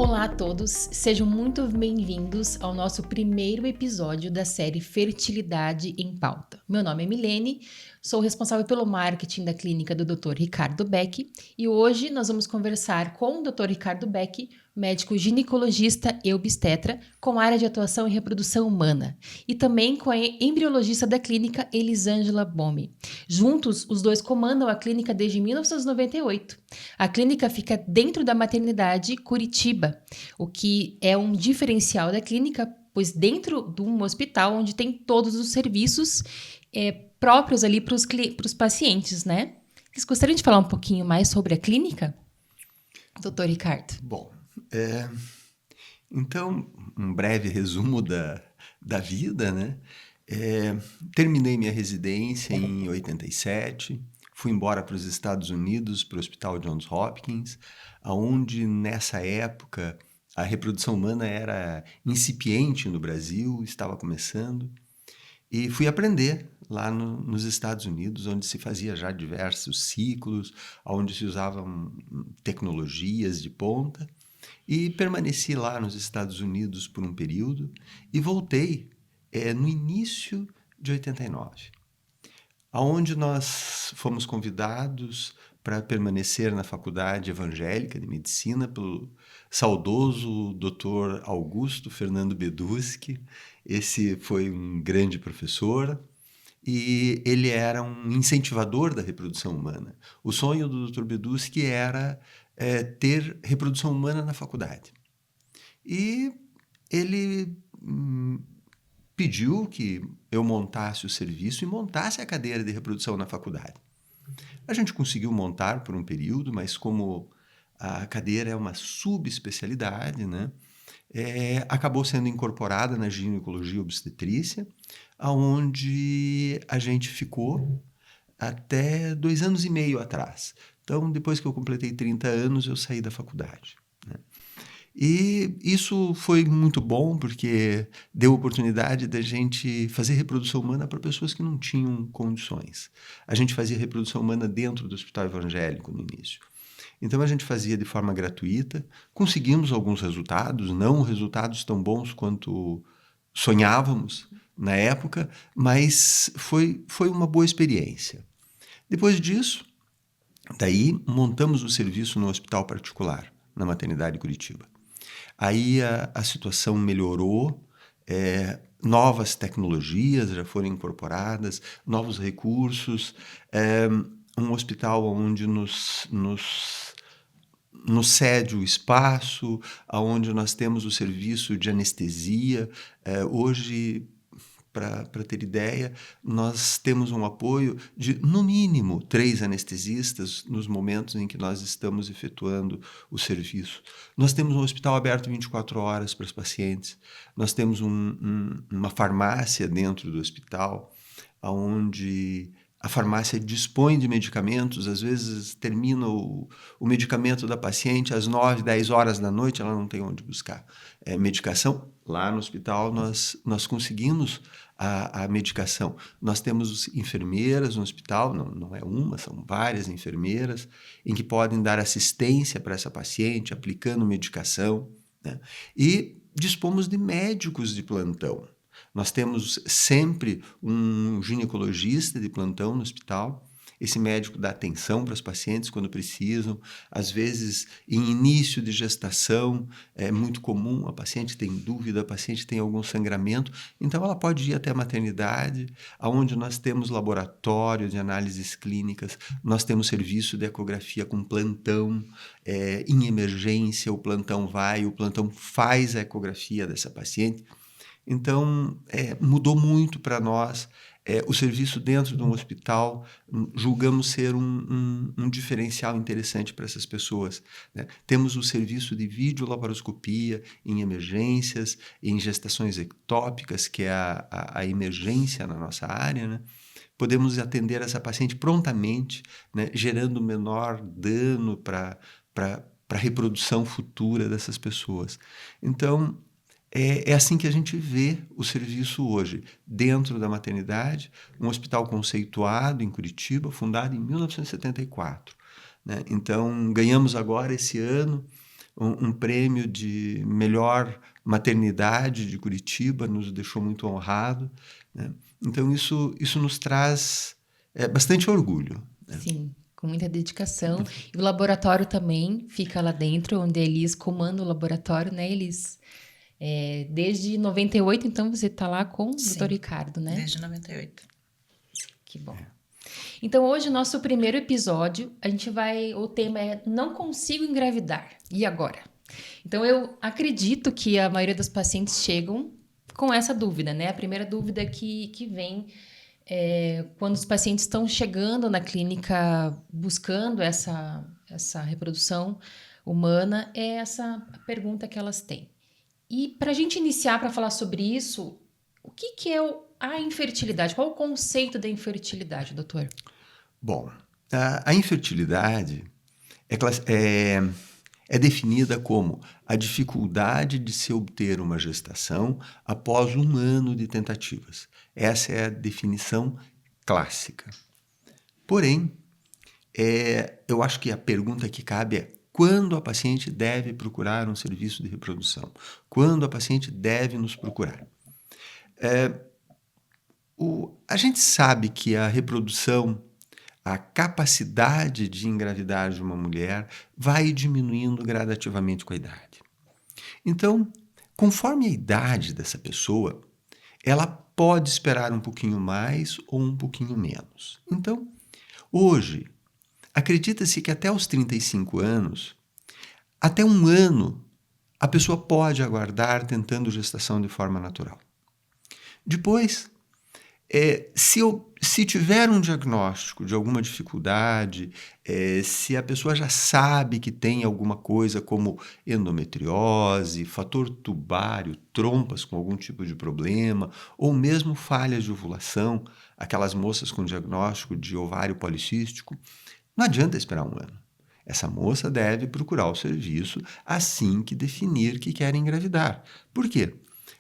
Olá a todos, sejam muito bem-vindos ao nosso primeiro episódio da série Fertilidade em Pauta. Meu nome é Milene, sou responsável pelo marketing da clínica do Dr. Ricardo Beck e hoje nós vamos conversar com o Dr. Ricardo Beck, médico ginecologista e obstetra com área de atuação em reprodução humana, e também com a embriologista da clínica Elisângela Bomme. Juntos, os dois comandam a clínica desde 1998. A clínica fica dentro da maternidade Curitiba, o que é um diferencial da clínica, pois dentro de um hospital onde tem todos os serviços próprios ali para os pacientes, né? Vocês gostariam de falar um pouquinho mais sobre a clínica, doutor Ricardo? Bom, então, um breve resumo da vida, né? Terminei minha residência em 87, fui embora para os Estados Unidos, para o Hospital Johns Hopkins, onde nessa época a reprodução humana era incipiente no Brasil, estava começando, e fui aprender lá nos Estados Unidos, onde se fazia já diversos ciclos, onde se usavam tecnologias de ponta, e permaneci lá nos Estados Unidos por um período e voltei no início de 89, onde nós fomos convidados para permanecer na Faculdade Evangélica de Medicina pelo saudoso Dr. Augusto Fernando Beduschi. Esse foi um grande professor e ele era um incentivador da reprodução humana. O sonho do Dr. Beduschi era ter reprodução humana na faculdade. E ele pediu que eu montasse o serviço e montasse a cadeira de reprodução na faculdade. A gente conseguiu montar por um período, mas como a cadeira é uma subespecialidade, né, acabou sendo incorporada na ginecologia obstetrícia, onde a gente ficou até 2 anos e meio atrás. Então, depois que eu completei 30 anos, eu saí da faculdade, né? E isso foi muito bom, porque deu oportunidade da gente fazer reprodução humana para pessoas que não tinham condições. A gente fazia reprodução humana dentro do Hospital Evangélico no início. Então, a gente fazia de forma gratuita, conseguimos alguns resultados, não resultados tão bons quanto sonhávamos na época, mas foi uma boa experiência. Depois disso, daí montamos o serviço no hospital particular, na maternidade Curitiba. Aí a situação melhorou, novas tecnologias já foram incorporadas, novos recursos, um hospital onde nos cede o espaço, onde nós temos o serviço de anestesia. Hoje, para ter ideia, nós temos um apoio de, no mínimo, 3 anestesistas nos momentos em que nós estamos efetuando o serviço. Nós temos um hospital aberto 24 horas para os pacientes. Nós temos uma farmácia dentro do hospital, onde a farmácia dispõe de medicamentos. Às vezes termina o medicamento da paciente às 9, 10 horas da noite, ela não tem onde buscar medicação. Lá no hospital nós conseguimos a medicação. Nós temos enfermeiras no hospital, não é uma, são várias enfermeiras, em que podem dar assistência para essa paciente, aplicando medicação, né? E dispomos de médicos de plantão. Nós temos sempre um ginecologista de plantão no hospital. Esse médico dá atenção para os pacientes quando precisam. Às vezes, em início de gestação, é muito comum, a paciente tem dúvida, a paciente tem algum sangramento, então ela pode ir até a maternidade, onde nós temos laboratório de análises clínicas, nós temos serviço de ecografia com plantão, em emergência o plantão vai, o plantão faz a ecografia dessa paciente. Então, mudou muito para nós. O serviço dentro de um hospital, julgamos ser um diferencial interessante para essas pessoas, né? Temos o serviço de videolaparoscopia em emergências, em gestações ectópicas, que é a emergência na nossa área, né? Podemos atender essa paciente prontamente, né? Gerando menor dano para a reprodução futura dessas pessoas. Então, é assim que a gente vê o serviço hoje, dentro da maternidade, um hospital conceituado em Curitiba, fundado em 1974. Né? Então, ganhamos agora, esse ano, um prêmio de melhor maternidade de Curitiba, nos deixou muito honrado, né? Então, isso nos traz bastante orgulho, né? Sim, com muita dedicação. E o laboratório também fica lá dentro, onde a Elis comanda o laboratório, né, Elis? Desde 98, então, você está lá com o Sim, Dr. Ricardo, né? desde 98. Que bom. Então, hoje, nosso primeiro episódio, o tema é Não consigo engravidar. E agora? Então, eu acredito que a maioria dos pacientes chegam com essa dúvida, né? A primeira dúvida que vem quando os pacientes estão chegando na clínica buscando essa reprodução humana, é essa a pergunta que elas têm. E para a gente iniciar para falar sobre isso, o que é a infertilidade? Qual o conceito da infertilidade, doutor? Bom, a infertilidade é definida como a dificuldade de se obter uma gestação após 1 ano de tentativas. Essa é a definição clássica. Porém, eu acho que a pergunta que cabe é: quando a paciente deve procurar um serviço de reprodução? Quando a paciente deve nos procurar? A gente sabe que a reprodução, a capacidade de engravidar de uma mulher vai diminuindo gradativamente com a idade. Então, conforme a idade dessa pessoa, ela pode esperar um pouquinho mais ou um pouquinho menos. Então, hoje, acredita-se que até os 35 anos, até 1 ano, a pessoa pode aguardar tentando gestação de forma natural. Depois, se tiver um diagnóstico de alguma dificuldade, se a pessoa já sabe que tem alguma coisa como endometriose, fator tubário, trompas com algum tipo de problema, ou mesmo falhas de ovulação, aquelas moças com diagnóstico de ovário policístico, não adianta esperar 1 ano. Essa moça deve procurar o serviço assim que definir que quer engravidar. Por quê?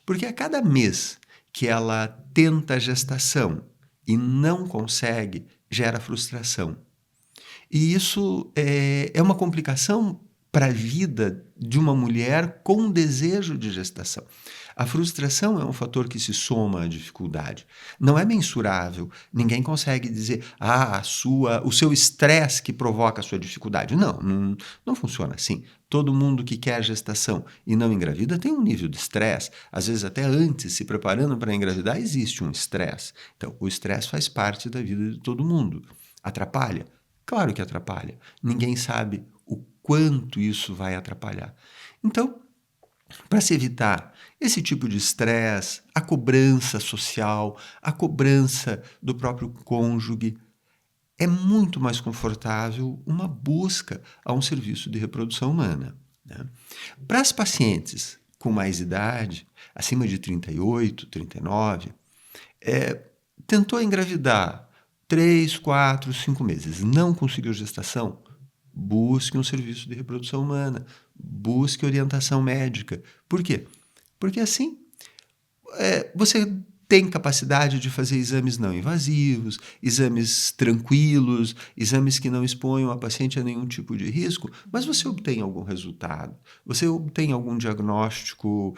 Porque a cada mês que ela tenta a gestação e não consegue, gera frustração. E isso é uma complicação para a vida de uma mulher com desejo de gestação. A frustração é um fator que se soma à dificuldade. Não é mensurável. Ninguém consegue dizer, o seu estresse que provoca a sua dificuldade. Não funciona assim. Todo mundo que quer gestação e não engravida tem um nível de estresse. Às vezes, até antes, se preparando para engravidar, existe um estresse. Então, o estresse faz parte da vida de todo mundo. Atrapalha? Claro que atrapalha. Ninguém sabe o quanto isso vai atrapalhar. Então, para se evitar esse tipo de estresse, a cobrança social, a cobrança do próprio cônjuge, é muito mais confortável uma busca a um serviço de reprodução humana, né? Para as pacientes com mais idade, acima de 38, 39, tentou engravidar 3, 4, 5 meses, não conseguiu gestação, busque um serviço de reprodução humana, busque orientação médica. Por quê? Porque assim você tem capacidade de fazer exames não invasivos, exames tranquilos, exames que não exponham a paciente a nenhum tipo de risco, mas você obtém algum resultado, você obtém algum diagnóstico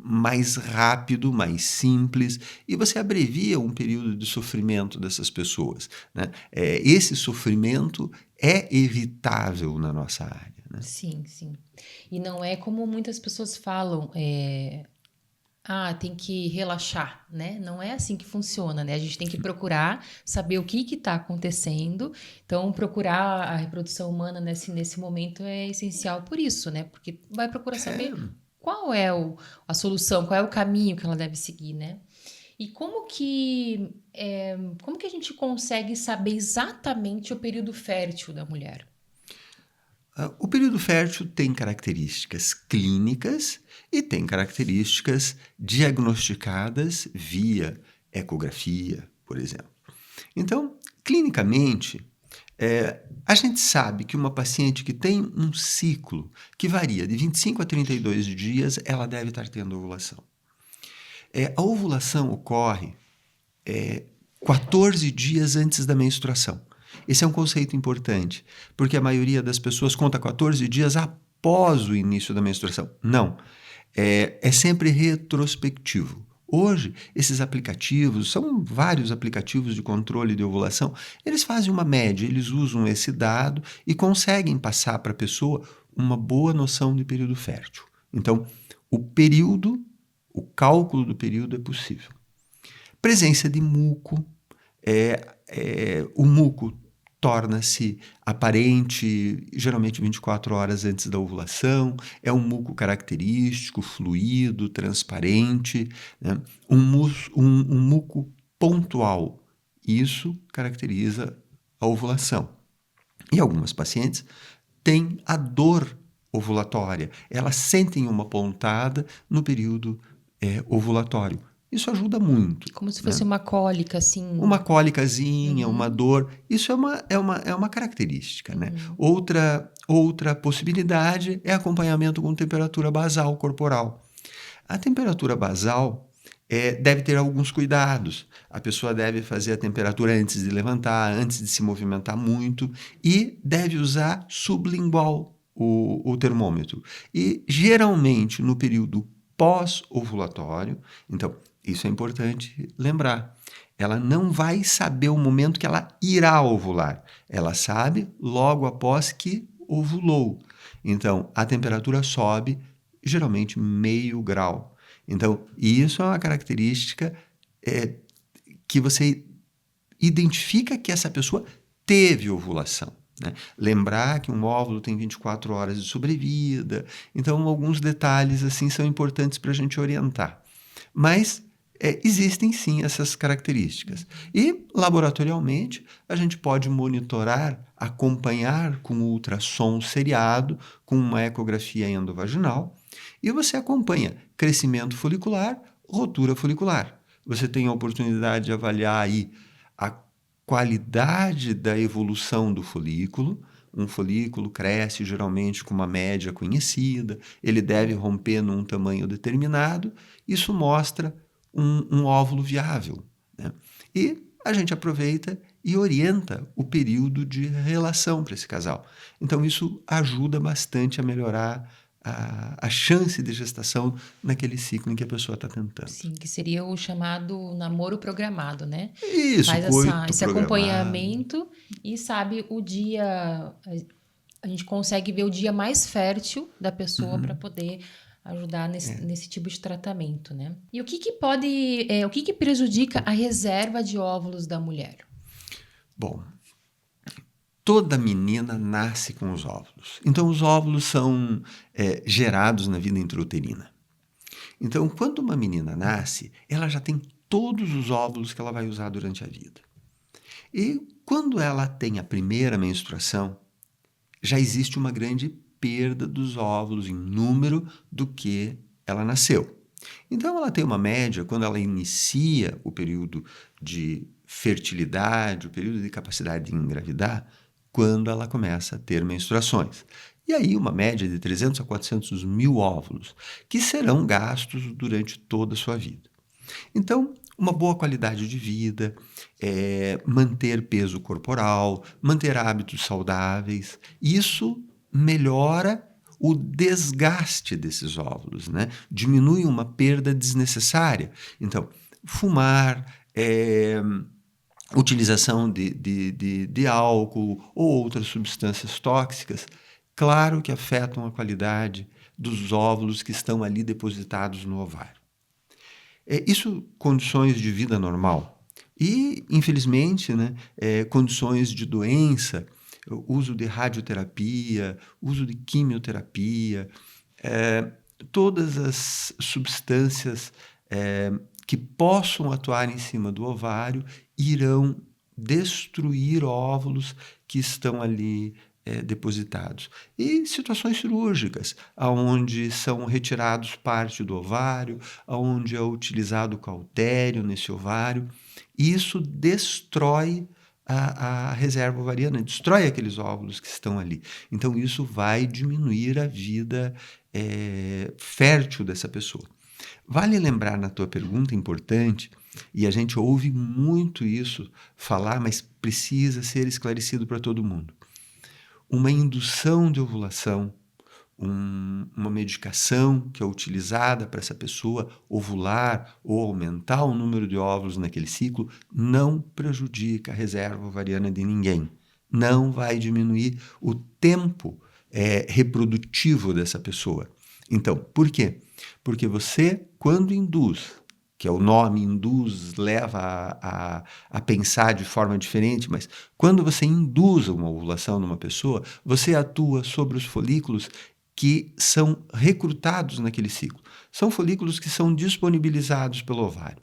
mais rápido, mais simples, e você abrevia um período de sofrimento dessas pessoas, né? Esse sofrimento é evitável na nossa área, né? Sim, sim. E não é como muitas pessoas falam, tem que relaxar, né? Não é assim que funciona, né? A gente tem que procurar saber o que está acontecendo. Então, procurar a reprodução humana nesse momento é essencial por isso, né? Porque vai procurar saber qual é a solução, qual é o caminho que ela deve seguir, né? E como que a gente consegue saber exatamente o período fértil da mulher? O período fértil tem características clínicas e tem características diagnosticadas via ecografia, por exemplo. Então, clinicamente, a gente sabe que uma paciente que tem um ciclo que varia de 25 a 32 dias, ela deve estar tendo ovulação. A ovulação ocorre 14 dias antes da menstruação. Esse é um conceito importante, porque a maioria das pessoas conta 14 dias após o início da menstruação. Não, é sempre retrospectivo. Hoje, esses aplicativos, são vários aplicativos de controle de ovulação, eles fazem uma média, eles usam esse dado e conseguem passar para a pessoa uma boa noção de período fértil. Então, o cálculo do período é possível. Presença de muco, o muco torna-se aparente geralmente 24 horas antes da ovulação, é um muco característico, fluido, transparente, né? Um muco pontual. Isso caracteriza a ovulação. E algumas pacientes têm a dor ovulatória, elas sentem uma pontada no período ovulatório. Isso ajuda muito. Como se né? fosse uma cólica, assim. Uma cólicazinha, uma dor, isso é uma característica, né? Outra possibilidade é acompanhamento com temperatura basal corporal. A temperatura basal deve ter alguns cuidados. A pessoa deve fazer a temperatura antes de levantar, antes de se movimentar muito e deve usar sublingual o termômetro. E geralmente no período pós-ovulatório, então isso é importante lembrar. Ela não vai saber o momento que ela irá ovular. Ela sabe logo após que ovulou. Então, a temperatura sobe geralmente 0,5 grau. Então, isso é uma característica que você identifica que essa pessoa teve ovulação. Né? Lembrar que um óvulo tem 24 horas de sobrevida. Então, alguns detalhes assim são importantes para a gente orientar. Mas existem sim essas características. E, laboratorialmente, a gente pode monitorar, acompanhar com ultrassom seriado, com uma ecografia endovaginal, e você acompanha crescimento folicular, rotura folicular. Você tem a oportunidade de avaliar aí a qualidade da evolução do folículo. Um folículo cresce geralmente com uma média conhecida, ele deve romper num tamanho determinado, isso mostra um óvulo viável. Né? E a gente aproveita e orienta o período de relação para esse casal. Então, isso ajuda bastante a melhorar a chance de gestação naquele ciclo em que a pessoa está tentando. Sim, que seria o chamado namoro programado, né? Isso, Faz coito esse programado. acompanhamento e sabe o dia. A gente consegue ver o dia mais fértil da pessoa para poder ajudar nesse tipo de tratamento, né? E o que que prejudica a reserva de óvulos da mulher? Bom, toda menina nasce com os óvulos. Então, os óvulos são gerados na vida intrauterina. Então, quando uma menina nasce, ela já tem todos os óvulos que ela vai usar durante a vida. E quando ela tem a primeira menstruação, já existe uma grande perda dos óvulos em número do que ela nasceu. Então, ela tem uma média, quando ela inicia o período de fertilidade, o período de capacidade de engravidar, quando ela começa a ter menstruações. E aí, uma média de 300 a 400 mil óvulos, que serão gastos durante toda a sua vida. Então, uma boa qualidade de vida, manter peso corporal, manter hábitos saudáveis, isso melhora o desgaste desses óvulos, né? Diminui uma perda desnecessária. Então, fumar, utilização de álcool ou outras substâncias tóxicas, claro que afetam a qualidade dos óvulos que estão ali depositados no ovário. Isso, condições de vida normal. E, infelizmente, né, condições de doença, uso de radioterapia, uso de quimioterapia, todas as substâncias que possam atuar em cima do ovário irão destruir óvulos que estão ali depositados. E situações cirúrgicas, onde são retirados parte do ovário, onde é utilizado cautério nesse ovário. Isso destrói a reserva ovariana, destrói aqueles óvulos que estão ali. Então, isso vai diminuir a vida fértil dessa pessoa. Vale lembrar na tua pergunta, importante, E a gente ouve muito isso falar, mas precisa ser esclarecido para todo mundo. Uma indução de ovulação, uma medicação que é utilizada para essa pessoa ovular ou aumentar o número de óvulos naquele ciclo, não prejudica a reserva ovariana de ninguém. Não vai diminuir o tempo reprodutivo dessa pessoa. Então, por quê? Porque você, quando induz, que é o nome induz, leva a pensar de forma diferente, mas quando você induz uma ovulação numa pessoa, você atua sobre os folículos que são recrutados naquele ciclo. São folículos que são disponibilizados pelo ovário.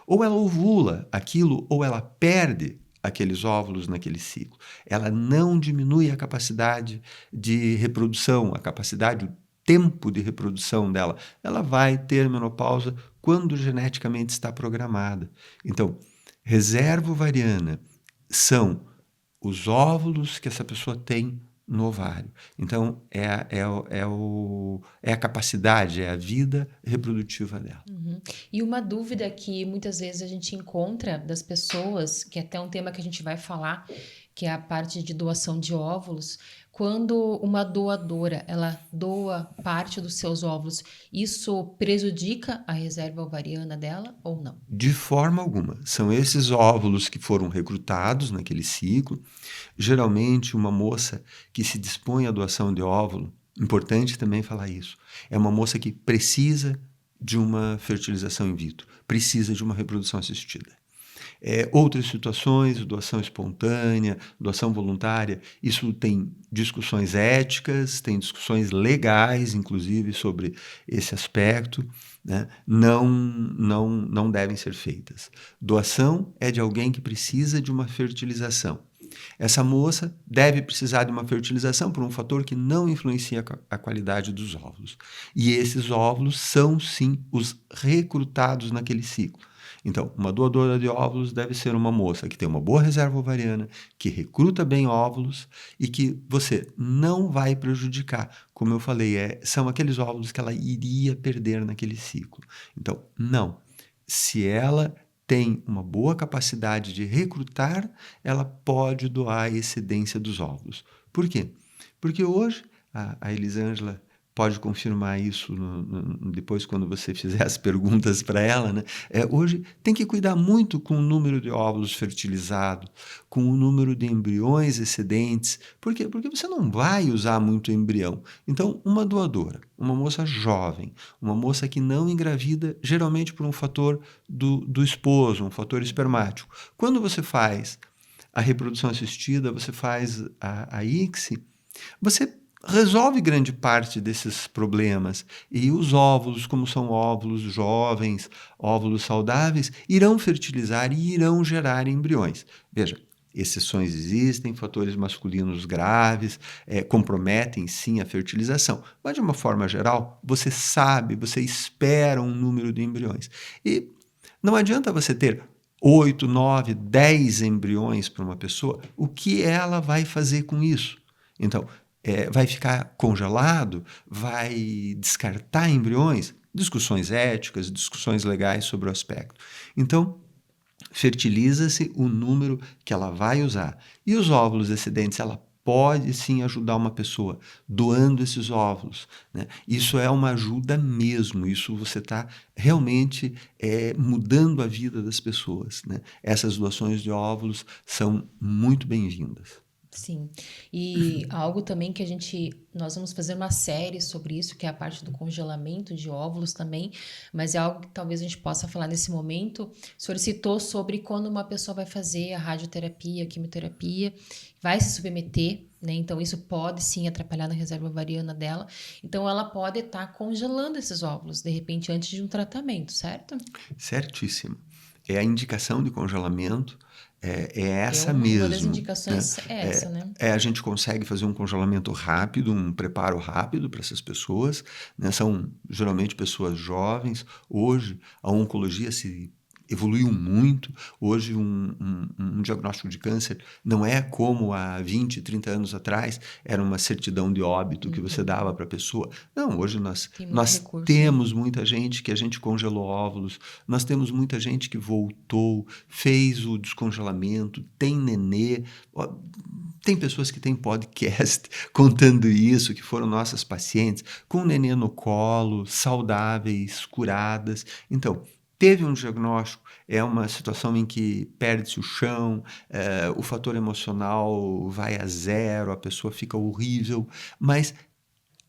Ou ela ovula aquilo, ou ela perde aqueles óvulos naquele ciclo. Ela não diminui a capacidade de reprodução, a capacidade, o tempo de reprodução dela. Ela vai ter menopausa quando geneticamente está programada. Então, reserva ovariana são os óvulos que essa pessoa tem no ovário. Então, é a capacidade, é a vida reprodutiva dela. Uhum. E uma dúvida que muitas vezes a gente encontra das pessoas, que é até um tema que a gente vai falar, que é a parte de doação de óvulos, quando uma doadora, ela doa parte dos seus óvulos, isso prejudica a reserva ovariana dela ou não? De forma alguma. São esses óvulos que foram recrutados naquele ciclo. Geralmente, uma moça que se dispõe à doação de óvulo, importante também falar isso, é uma moça que precisa de uma fertilização in vitro, precisa de uma reprodução assistida. Outras situações, doação espontânea, doação voluntária, isso tem discussões éticas, tem discussões legais, inclusive, sobre esse aspecto, né? Não devem ser feitas. Doação é de alguém que precisa de uma fertilização. Essa moça deve precisar de uma fertilização por um fator que não influencia a qualidade dos óvulos. E esses óvulos são, sim, os recrutados naquele ciclo. Então, uma doadora de óvulos deve ser uma moça que tem uma boa reserva ovariana, que recruta bem óvulos e que você não vai prejudicar. Como eu falei, são aqueles óvulos que ela iria perder naquele ciclo. Então, não. Se ela tem uma boa capacidade de recrutar, ela pode doar a excedência dos óvulos. Por quê? Porque hoje, a Elisângela pode confirmar isso depois, quando você fizer as perguntas para ela, né? Hoje tem que cuidar muito com o número de óvulos fertilizados, com o número de embriões excedentes. Por quê? Porque você não vai usar muito embrião. Então, uma doadora, uma moça jovem, uma moça que não engravida, geralmente por um fator do esposo, um fator espermático. Quando você faz a reprodução assistida, você faz a ICSI, você resolve grande parte desses problemas. E os óvulos, como são óvulos jovens, óvulos saudáveis, irão fertilizar e irão gerar embriões. Veja, exceções existem, fatores masculinos graves comprometem sim a fertilização. Mas, de uma forma geral, você sabe, você espera um número de embriões. E não adianta você ter 8, 9, 10 embriões para uma pessoa. O que ela vai fazer com isso? Então, vai ficar congelado? Vai descartar embriões? Discussões éticas, discussões legais sobre o aspecto. Então, fertiliza-se o número que ela vai usar. E os óvulos excedentes, ela pode sim ajudar uma pessoa doando esses óvulos, né? Isso é uma ajuda mesmo, isso você está realmente mudando a vida das pessoas, né? Essas doações de óvulos são muito bem-vindas. Sim, e algo também que nós vamos fazer uma série sobre isso, que é a parte do congelamento de óvulos também, mas é algo que talvez a gente possa falar nesse momento. O senhor citou sobre quando uma pessoa vai fazer a radioterapia, a quimioterapia, vai se submeter, né? Então isso pode sim atrapalhar na reserva ovariana dela. Então ela pode estar congelando esses óvulos, de repente, antes de um tratamento, certo? Certíssimo. A indicação de congelamento essa Uma das mesmo, né? indicações é essa, né? A gente consegue fazer um congelamento rápido, um preparo rápido para essas pessoas, né? São geralmente pessoas jovens. Hoje, a oncologia se evoluiu muito. Hoje, um diagnóstico de câncer não é como há 20, 30 anos atrás, era uma certidão de óbito que você dava para a pessoa. Não, hoje Tem muito nós recurso, né? temos muita gente que a gente congelou óvulos, nós temos muita gente que voltou, fez o descongelamento, tem nenê. Tem pessoas que têm podcast contando isso, que foram nossas pacientes, com nenê no colo, saudáveis, curadas. Então, teve um diagnóstico, é uma situação em que perde-se o chão, o fator emocional vai a zero, a pessoa fica horrível, mas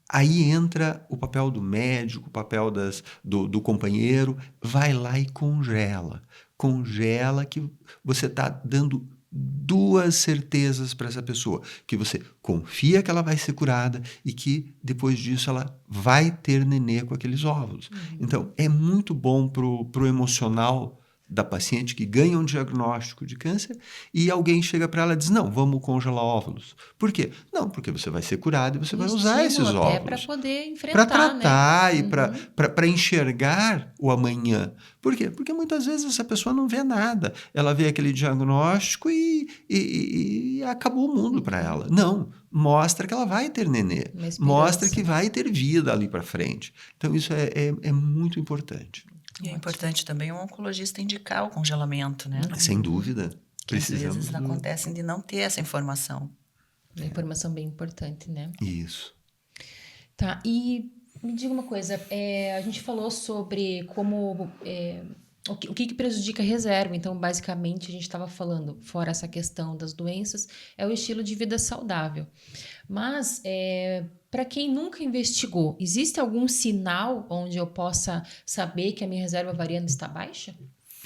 aí entra o papel do médico, o papel do companheiro, vai lá e congela. Congela que você está dando duas certezas para essa pessoa, que você confia que ela vai ser curada e que depois disso ela vai ter nenê com aqueles óvulos. Então, é muito bom pro emocional da paciente que ganha um diagnóstico de câncer e alguém chega para ela e diz, não, vamos congelar óvulos. Por quê? Não, porque você vai ser curado e você vai usar esses Estímulo até para óvulos poder para enfrentar, né? tratar e para enxergar o amanhã. Por quê? Porque muitas vezes essa pessoa não vê nada. Ela vê aquele diagnóstico e acabou o mundo para ela. Não, mostra que ela vai ter nenê. Uma esperança, Mostra que né? vai ter vida ali para frente. Então, isso é muito importante. E é importante também o oncologista indicar o congelamento, né? Sem dúvida. Que às Precisamos vezes acontecem de não ter essa informação. Uma informação bem importante, né? Isso. Tá, e me diga uma coisa, a gente falou sobre como o que prejudica a reserva. Então, basicamente, a gente estava falando, fora essa questão das doenças, é o estilo de vida saudável. Mas, para quem nunca investigou, existe algum sinal onde eu possa saber que a minha reserva ovariana está baixa?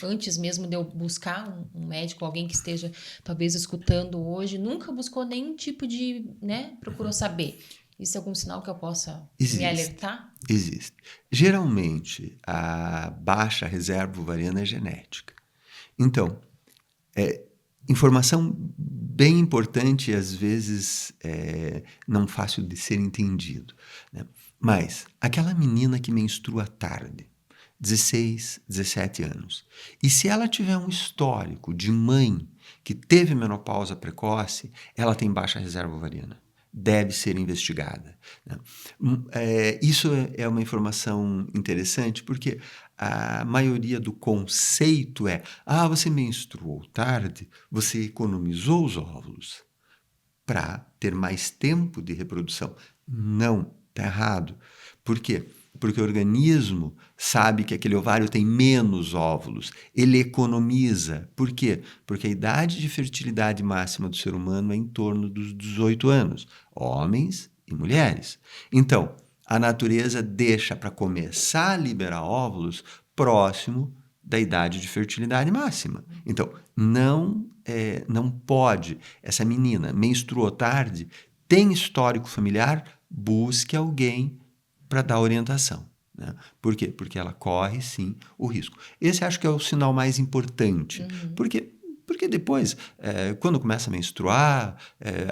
Antes mesmo de eu buscar um médico, alguém que esteja talvez escutando hoje, nunca buscou nenhum tipo de, né, procurou saber. Existe algum sinal que eu possa me alertar? Existe. Geralmente, a baixa reserva ovariana é genética. Então, informação bem importante e às vezes não fácil de ser entendido, né? Mas aquela menina que menstrua tarde, 16, 17 anos, e se ela tiver um histórico de mãe que teve menopausa precoce, ela tem baixa reserva ovariana. Deve ser investigada, né? Isso é uma informação interessante porque a maioria do conceito você menstruou tarde, você economizou os óvulos para ter mais tempo de reprodução. Não, está errado. Por quê? Porque o organismo sabe que aquele ovário tem menos óvulos, ele economiza. Por quê? Porque a idade de fertilidade máxima do ser humano é em torno dos 18 anos, homens e mulheres. Então, a natureza deixa para começar a liberar óvulos próximo da idade de fertilidade máxima. Então, não pode. Essa menina menstruou tarde, tem histórico familiar, busque alguém para dar orientação, né? Por quê? Porque ela corre, sim, o risco. Esse acho que é o sinal mais importante. Porque depois, quando começa a menstruar,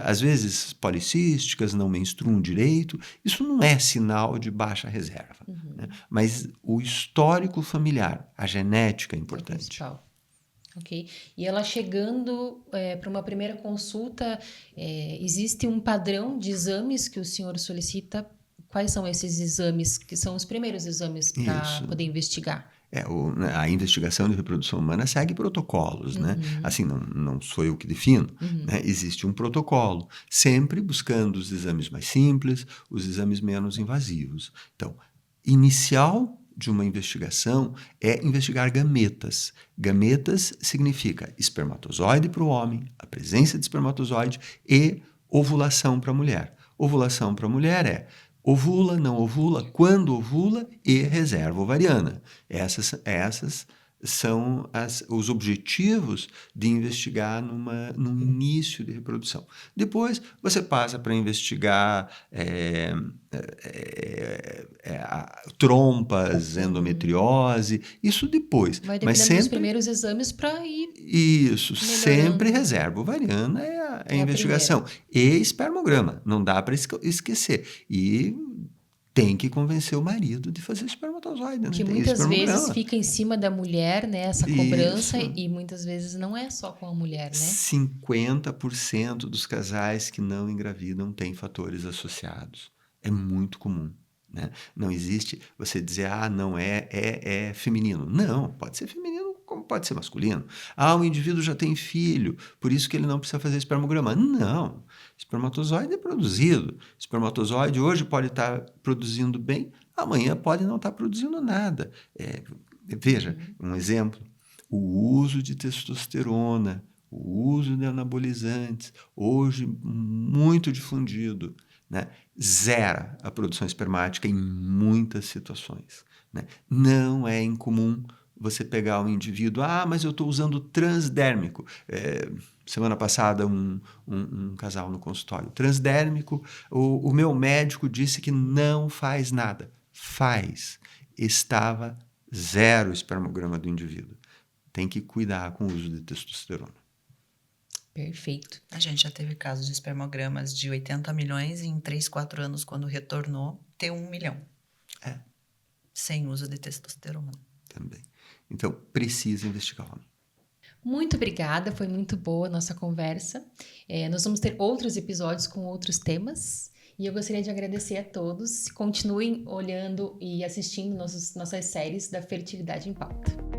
às vezes policísticas não menstruam direito, isso não é sinal de baixa reserva, né? Mas o histórico familiar, a genética é É o importante. principal. Ok. E ela chegando para uma primeira consulta, existe um padrão de exames que o senhor solicita? Quais são esses exames, que são os primeiros exames para Isso. poder investigar? A investigação de reprodução humana segue protocolos, né? Assim, não sou eu que defino, né? Existe um protocolo, sempre buscando os exames mais simples, os exames menos invasivos. Então, inicial de uma investigação é investigar gametas. Gametas significa espermatozoide para o homem, a presença de espermatozoide e ovulação para a mulher. Ovulação para a mulher ovula, não ovula, quando ovula e reserva ovariana. Essas são os objetivos de investigar num início de reprodução. Depois, você passa para investigar trompas, endometriose, isso depois. Vai Mas dependendo dos sempre primeiros exames para ir isso, melhorando. sempre reserva ovariana é a investigação. E espermograma, não dá para esquecer. E tem que convencer o marido de fazer espermatograma. espermatozoide, não Que tem muitas vezes espermograma. fica em cima da mulher, né, essa Isso. cobrança, e muitas vezes não é só com a mulher, né? 50% dos casais que não engravidam têm fatores associados. É muito comum, né? Não existe você dizer, não é feminino. Não, pode ser feminino como pode ser masculino. O indivíduo já tem filho, por isso que ele não precisa fazer espermograma. Não, espermatozoide é produzido. Espermatozoide hoje pode estar produzindo bem, amanhã pode não estar produzindo nada. Veja, um exemplo, o uso de testosterona, o uso de anabolizantes, hoje muito difundido, né? Zera a produção espermática em muitas situações, né? Não é incomum você pegar um indivíduo, mas eu estou usando transdérmico. Semana passada, um casal no consultório. Transdérmico, o meu médico disse que não faz nada. Faz. Estava zero espermograma do indivíduo. Tem que cuidar com o uso de testosterona. Perfeito. A gente já teve casos de espermogramas de 80 milhões e em 3, 4 anos, quando retornou, ter 1 milhão. Sem uso de testosterona. Também. Então, precisa investigar o homem. Muito obrigada, foi muito boa a nossa conversa. Nós vamos ter outros episódios com outros temas. E eu gostaria de agradecer a todos. Continuem olhando e assistindo nossas séries da Fertilidade em Pauta.